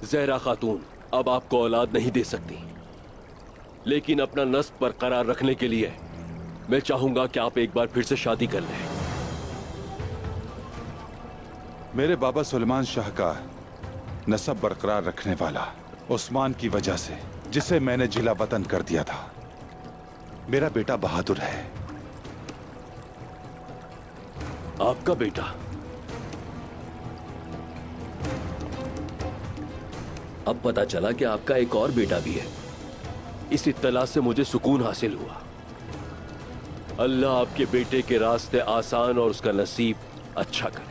जहरा खातून अब आपको औलाद नहीं दे सकती, लेकिन अपना नस्ब बरकरार रखने के लिए मैं चाहूंगा कि आप एक बार फिर से शादी कर लें। मेरे बाबा सुलेमान शाह का नस्ब बरकरार रखने वाला उस्मान की वजह से, जिसे मैंने जिला वतन कर दिया था, मेरा बेटा बहादुर है। आपका बेटा? अब पता चला कि आपका एक और बेटा भी है। इस इत्तला से मुझे सुकून हासिल हुआ। अल्लाह आपके बेटे के रास्ते आसान और उसका नसीब अच्छा करे।